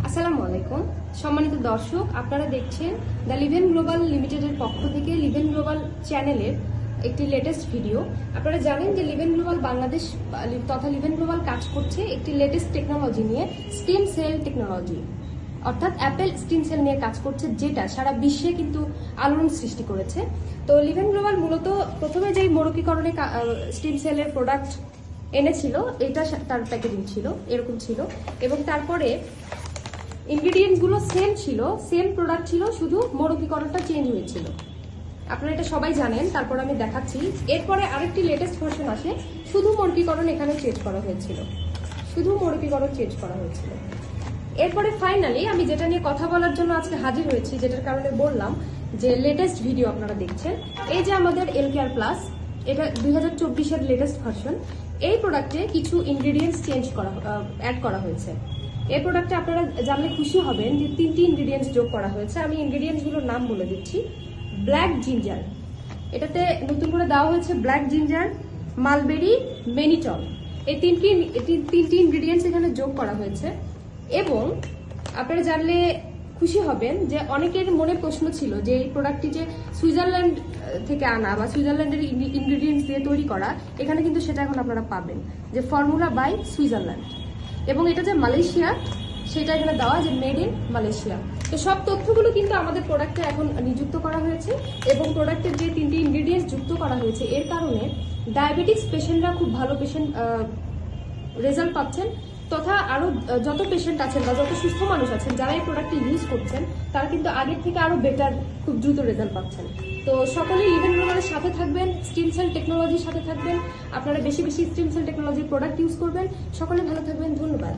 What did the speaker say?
আসসালামু আলাইকুম সম্মানিত দর্শক, আপনারা দেখছেন দ্য লিভেন গ্লোবাল লিমিটেডের পক্ষ থেকে লিভেন গ্লোবাল চ্যানেলের একটি লেটেস্ট ভিডিও। আপনারা জানেন যে লিভেন গ্লোবাল বাংলাদেশ তথা লিভেন গ্লোবাল কাজ করছে একটি লেটেস্ট টেকনোলজি নিয়ে, স্টেম সেল টেকনোলজি, অর্থাৎ অ্যাপেল স্টেম সেল নিয়ে কাজ করছে, যেটা সারা বিশ্বে কিন্তু আলোড়ন সৃষ্টি করেছে। তো লিভেন গ্লোবাল মূলত প্রথমে যেই মোড়কীকরণে স্টেম সেলের প্রোডাক্ট এনেছিল, এটা তার প্যাকেজিং ছিল এরকম ছিল, এবং তারপরে ইনগ্রেডিয়েন্টস গুলো সেম ছিল, সেম প্রোডাক্ট ছিল, শুধু মোড়কীকরণটা চেঞ্জ হয়েছিল। আপনারা এটা সবাই জানেন। তারপর আমি দেখাচ্ছি, এরপরে আরেকটি লেটেস্ট ভার্সন আসে, শুধু মোড়কীকরণ এখানে চেঞ্জ করা হয়েছিল, শুধু মোড়কীকরণ চেঞ্জ করা হয়েছিল। এরপরে ফাইনালি আমি যেটা নিয়ে কথা বলার জন্য আজকে হাজির হয়েছি, যেটার কারণে বললাম যে লেটেস্ট ভিডিও আপনারা দেখছেন, এই যে আমাদের এলকেআর প্লাস, এটা 2024-এর লেটেস্ট ভার্সন। এই প্রোডাক্টে কিছু ইনগ্রেডিয়েন্টস চেঞ্জ করা অ্যাড করা হয়েছে। এই প্রোডাক্টে আপনারা জানলে খুশি হবেন যে 3টি ইনগ্রেডিয়েন্টস যোগ করা হয়েছে। আমি ইনগ্রেডিয়েন্টসগুলোর নাম বলে দিচ্ছি। ব্ল্যাক জিঞ্জার, এটাতে নতুন করে দেওয়া হয়েছে ব্ল্যাক জিঞ্জার, মালবেরি, মেনিটল, এই তিনটি ইনগ্রেডিয়েন্টস এখানে যোগ করা হয়েছে। এবং আপনারা জানলে খুশি হবেন যে অনেকের মনে প্রশ্ন ছিল যে এই প্রোডাক্টটি যে সুইজারল্যান্ড থেকে আনা বা সুইজারল্যান্ডের ইনগ্রেডিয়েন্টস দিয়ে তৈরি করা, এখানে কিন্তু সেটা এখন আপনারা পাবেন যে ফর্মুলা বাই সুইজারল্যান্ড। এবং এটা যে মালয়েশিয়া, সেটা এখানে দেওয়া যে মেড ইন মালয়েশিয়া। তো সব তথ্যগুলো কিন্তু আমাদের প্রোডাক্টে এখন নিযুক্ত করা হয়েছে, এবং প্রোডাক্টের যে 3টি ইনগ্রেডিয়েন্টস যুক্ত করা হয়েছে, এর কারণে ডায়াবেটিক্স পেশেন্টরা খুব ভালো রেজাল্ট পাচ্ছেন, তথা আরো যত পেশেন্ট আছেন বা যত সুস্থ মানুষ আছেন যারা এই প্রোডাক্টটি ইউজ করছেন, তারা কিন্তু আগের থেকে আরো বেটার, খুব দ্রুত রেজাল্ট পাচ্ছেন। তো সকলেই লিভেন গ্লোবালের সাথে থাকবেন, স্টেম সেল টেকনোলজির সাথে থাকবেন, আপনারা বেশি বেশি স্টেম সেল টেকনোলজির প্রোডাক্ট ইউজ করবেন। সকলে ভালো থাকবেন, ধন্যবাদ।